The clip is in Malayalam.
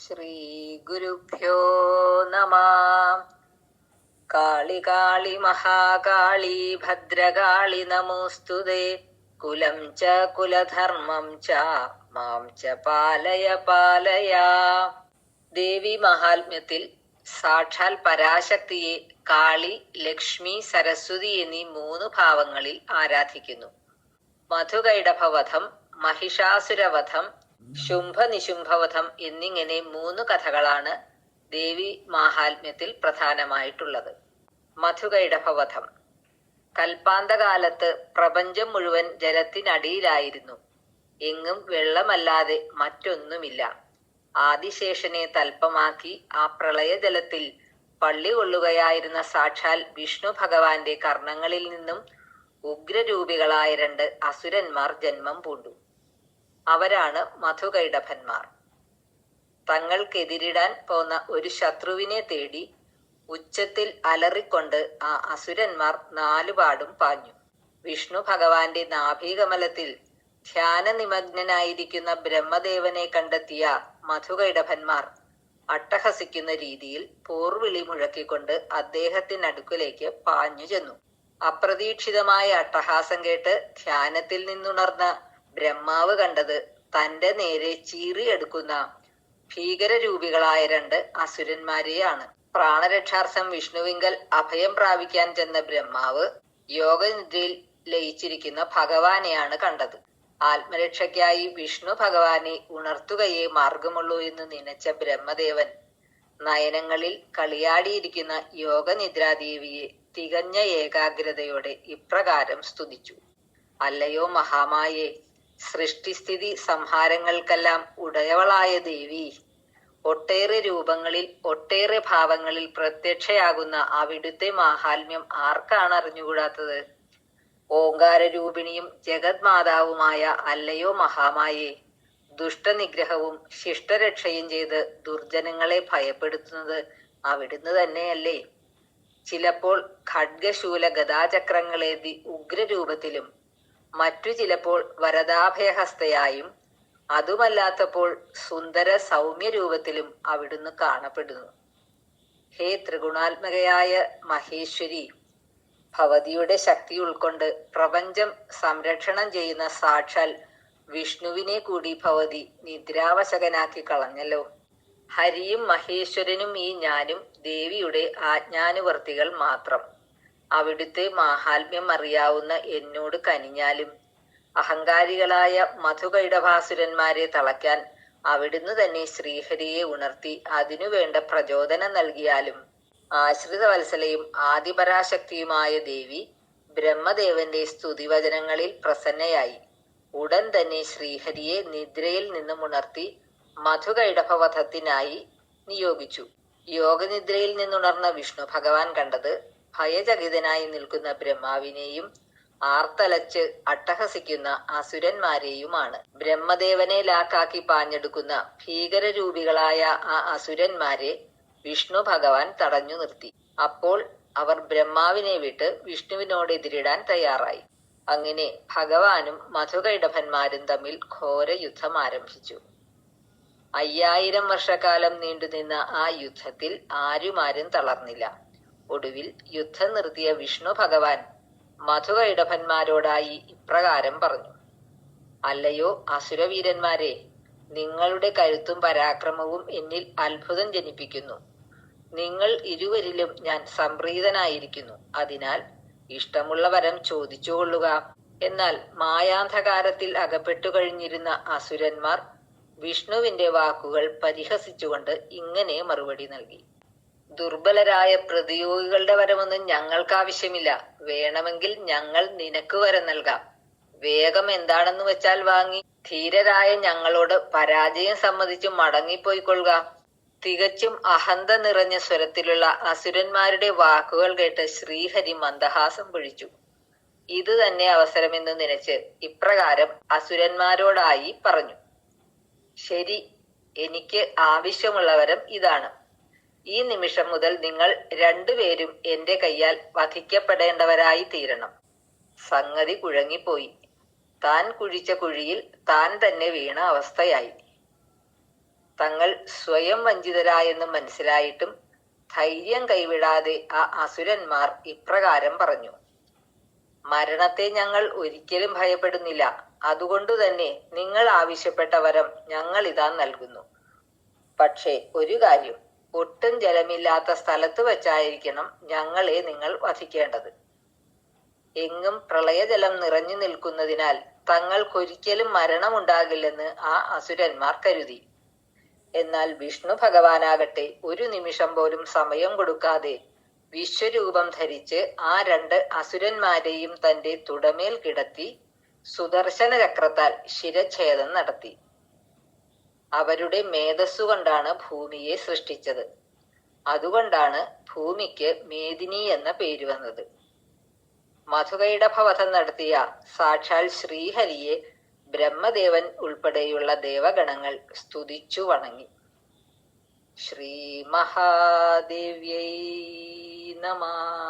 ശ്രീഗുരുഭ്യോ നമഃ. കാളി കാളി മഹാകാളി ഭദ്രകാളി നമോസ്തുതേ. കുലം ച കുലധർമ്മം ച മാം ച പാലയ പാലയ. ദേവി മഹാത്മ്യത്തിൽ സാക്ഷാൽ പരാശക്തിയെ കാളി, ലക്ഷ്മി, സരസ്വതി എന്നീ 3 ഭാവങ്ങളിൽ ആരാധിക്കുന്നു. മധുകൈടഭവധം, മഹിഷാസുരവധം, ശുംഭനിശുംഭവധം എന്നിങ്ങനെ 3 കഥകളാണ് ദേവി മാഹാത്മ്യത്തിൽ പ്രധാനമായിട്ടുള്ളത്. മധുകൈടഭവധം. കൽപ്പാന്തകാലത്ത് പ്രപഞ്ചം മുഴുവൻ ജലത്തിനടിയിലായിരുന്നു. എങ്ങും വെള്ളമല്ലാതെ മറ്റൊന്നുമില്ല. ആദിശേഷനെ തൽപ്പമാക്കി ആ പ്രളയജലത്തിൽ പള്ളി കൊള്ളുകയായിരുന്ന സാക്ഷാൽ വിഷ്ണു ഭഗവാന്റെ കർണങ്ങളിൽ നിന്നും ഉഗ്രരൂപികളായ 2 അസുരന്മാർ ജന്മം പൂണ്ടു. അവരാണ് മധുകൈടഭന്മാർ. തങ്ങൾക്കെതിരിടാൻ പോന്ന ഒരു ശത്രുവിനെ തേടി ഉച്ചത്തിൽ അലറിക്കൊണ്ട് ആ അസുരന്മാർ 4 പാടും പാഞ്ഞു. വിഷ്ണു ഭഗവാന്റെ നാഭീകമലത്തിൽ ധ്യാനനിമഗ്നനായിരിക്കുന്ന ബ്രഹ്മദേവനെ കണ്ടെത്തിയ മധുകൈടഭന്മാർ അട്ടഹസിക്കുന്ന രീതിയിൽ പോർവിളി മുഴക്കിക്കൊണ്ട് അദ്ദേഹത്തിനടുക്കിലേക്ക് പാഞ്ഞു ചെന്നു. അപ്രതീക്ഷിതമായ അട്ടഹാസം കേട്ട് ധ്യാനത്തിൽ നിന്നുണർന്ന ബ്രഹ്മാവ് കണ്ടത് തന്റെ നേരെ ചീറിയെടുക്കുന്ന ഭീകരരൂപികളായ 2 അസുരന്മാരെയാണ്. പ്രാണരക്ഷാർത്ഥം വിഷ്ണുവിങ്കൽ അഭയം പ്രാപിക്കാൻ ചെന്ന ബ്രഹ്മാവ് യോഗനിദ്രയിൽ ലയിച്ചിരിക്കുന്ന ഭഗവാനെയാണ് കണ്ടത്. ആത്മരക്ഷയ്ക്കായി വിഷ്ണു ഭഗവാനെ ഉണർത്തുകയേ മാർഗമുള്ളൂ എന്ന് നനച്ച ബ്രഹ്മദേവൻ നയനങ്ങളിൽ കളിയാടിയിരിക്കുന്ന യോഗനിദ്രാദേവിയെ തികഞ്ഞ ഏകാഗ്രതയോടെ ഇപ്രകാരം സ്തുതിച്ചു. അല്ലയോ മഹാമായേ, സൃഷ്ടിസ്ഥിതി സംഹാരങ്ങൾക്കെല്ലാം ഉടയവളായ ദേവി, ഒട്ടേറെ രൂപങ്ങളിൽ ഒട്ടേറെ ഭാവങ്ങളിൽ പ്രത്യക്ഷയാകുന്ന അവിടുത്തെ മാഹാത്മ്യം ആർക്കാണ് അറിഞ്ഞുകൂടാത്തത്? ഓങ്കാരരൂപിണിയും ജഗന്മാതാവുമായ അല്ലയോ മഹാമായേ, ദുഷ്ടനിഗ്രഹവും ശിഷ്ടരക്ഷയും ചെയ്ത് ദുർജനങ്ങളെ ഭയപ്പെടുത്തുന്നത് അവിടുന്ന് തന്നെയല്ലേ? ചിലപ്പോൾ ഖഡ്ഗശൂല ഗദാചക്രങ്ങളേന്തി ഉഗ്രരൂപത്തിലും മറ്റു ചിലപ്പോൾ വരദാഭയഹസ്തയായും അതുമല്ലാത്തപ്പോൾ സുന്ദര സൗമ്യ രൂപത്തിലും അവിടുന്ന് കാണപ്പെടുന്നു. ഹേ ത്രിഗുണാത്മകയായ മഹേശ്വരി, ഭവതിയുടെ ശക്തി ഉൾക്കൊണ്ട് പ്രപഞ്ചം സംരക്ഷണം ചെയ്യുന്ന സാക്ഷാൽ വിഷ്ണുവിനെ കൂടി ഭവതി നിദ്രാവശകനാക്കി കളഞ്ഞല്ലോ. ഹരിയും മഹേശ്വരനും ഈ ഞാനും ദേവിയുടെ ആജ്ഞാനുവർത്തികൾ മാത്രം. അവിടുത്തെ മാഹാത്മ്യം അറിയാവുന്ന എന്നോട് കനിഞ്ഞാലും അഹങ്കാരികളായ മധുകൈടഭാസുരന്മാരെ തളയ്ക്കാൻ അവിടുന്ന് തന്നെ ശ്രീഹരിയെ ഉണർത്തി അതിനുവേണ്ട പ്രചോദനം നൽകിയാലും ആശ്രിത വത്സലയും ആദിപരാശക്തിയുമായ ദേവി ബ്രഹ്മദേവന്റെ സ്തുതിവചനങ്ങളിൽ പ്രസന്നയായി. ഉടൻ തന്നെ ശ്രീഹരിയെ നിദ്രയിൽ നിന്നും ഉണർത്തി മധുകൈടഭവധത്തിനായി നിയോഗിച്ചു. യോഗനിദ്രയിൽ നിന്നുണർന്ന വിഷ്ണു ഭഗവാൻ കണ്ടത് ഭയചകിതനായി നിൽക്കുന്ന ബ്രഹ്മാവിനെയും ആർത്തലച്ച് അട്ടഹസിക്കുന്ന അസുരന്മാരെയുമാണ്. ബ്രഹ്മദേവനെ ലാക്കാക്കി പാഞ്ഞെടുക്കുന്ന ഭീകരരൂപികളായ ആ അസുരന്മാരെ വിഷ്ണു ഭഗവാൻ തടഞ്ഞു നിർത്തി. അപ്പോൾ അവർ ബ്രഹ്മാവിനെ വിട്ട് വിഷ്ണുവിനോട് എതിരിടാൻ തയ്യാറായി. അങ്ങനെ ഭഗവാനും മധുകൈടഭന്മാരും തമ്മിൽ ഘോര യുദ്ധം ആരംഭിച്ചു. 5000 വർഷക്കാലം നീണ്ടുനിന്ന ആ യുദ്ധത്തിൽ ആരും തളർന്നില്ല. ഒടുവിൽ യുദ്ധം നിർത്തിയ വിഷ്ണു ഭഗവാൻ മധുകൈടഭന്മാരോടായി ഇപ്രകാരം പറഞ്ഞു. അല്ലയോ അസുരവീരന്മാരെ, നിങ്ങളുടെ കരുത്തും പരാക്രമവും എന്നിൽ അത്ഭുതം ജനിപ്പിക്കുന്നു. നിങ്ങൾ ഇരുവരിലും ഞാൻ സംപ്രീതനായിരിക്കുന്നു. അതിനാൽ ഇഷ്ടമുള്ള വരം ചോദിച്ചുകൊള്ളുക. എന്നാൽ മായാന്ധകാരത്തിൽ അകപ്പെട്ടു കഴിഞ്ഞിരുന്ന അസുരന്മാർ വിഷ്ണുവിന്റെ വാക്കുകൾ പരിഹസിച്ചുകൊണ്ട് ഇങ്ങനെ മറുപടി നൽകി. ദുർബലരായ പ്രതിയോഗികളുടെ വരമൊന്നും ഞങ്ങൾക്ക് ആവശ്യമില്ല. വേണമെങ്കിൽ ഞങ്ങൾ നിനക്ക് വരം നൽകാം. വേഗം എന്താണെന്ന് വെച്ചാൽ വാങ്ങി ധീരരായ ഞങ്ങളോട് പരാജയം സമ്മതിച്ചു മടങ്ങിപ്പോയിക്കൊള്ളുക. തികച്ചും അഹന്ത നിറഞ്ഞ സ്വരത്തിലുള്ള അസുരന്മാരുടെ വാക്കുകൾ കേട്ട് ശ്രീഹരി മന്ദഹാസം പൊഴിച്ചു. ഇത് തന്നെ അവസരമെന്ന് നനച്ച് ഇപ്രകാരം അസുരന്മാരോടായി പറഞ്ഞു. ശരി, എനിക്ക് ആവശ്യമുള്ള വരം ഇതാണ്. ഈ നിമിഷം മുതൽ നിങ്ങൾ 2 പേരും എന്റെ കയ്യാൽ വധിക്കപ്പെടേണ്ടവരായി തീരണം. സംഗതി കുഴങ്ങിപ്പോയി. താൻ കുഴിച്ച കുഴിയിൽ താൻ തന്നെ വീണ അവസ്ഥയായി. തങ്ങൾ സ്വയം വഞ്ചിതരായെന്ന് മനസ്സിലായിട്ടും ധൈര്യം കൈവിടാതെ ആ അസുരന്മാർ ഇപ്രകാരം പറഞ്ഞു: മരണത്തെ ഞങ്ങൾ ഒരിക്കലും ഭയപ്പെടുന്നില്ല. അതുകൊണ്ടു തന്നെ നിങ്ങൾ ആവശ്യപ്പെട്ട വരം ഞങ്ങൾ ഇതാ നൽകുന്നു. പക്ഷേ ഒരു കാര്യം, ഒട്ടും ജലമില്ലാത്ത സ്ഥലത്ത് വച്ചായിരിക്കണം ഞങ്ങളെ നിങ്ങൾ വധിക്കേണ്ടത്. എങ്ങും പ്രളയജലം നിറഞ്ഞു നിൽക്കുന്നതിനാൽ തങ്ങൾക്കൊരിക്കലും മരണമുണ്ടാകില്ലെന്ന് ആ അസുരന്മാർ കരുതി. എന്നാൽ വിഷ്ണു ഭഗവാനാകട്ടെ ഒരു നിമിഷം പോലും സമയം കൊടുക്കാതെ വിശ്വരൂപം ധരിച്ച് ആ 2 അസുരന്മാരെയും തന്റെ തുടമേൽ കിടത്തി സുദർശന ചക്രത്താൽ ശിരച്ഛേദം നടത്തി. അവരുടെ മേധസ്സുകൊണ്ടാണ് ഭൂമിയെ സൃഷ്ടിച്ചത്. അതുകൊണ്ടാണ് ഭൂമിക്ക് മേദിനി എന്ന പേര് വന്നത്. മധുകൈടഭവധം നടത്തിയ സാക്ഷാൽ ശ്രീഹരിയെ ബ്രഹ്മദേവൻ ഉൾപ്പെടെയുള്ള ദേവഗണങ്ങൾ സ്തുതിച്ചു വണങ്ങി. ശ്രീ മഹാദേവ്യൈ നമഃ.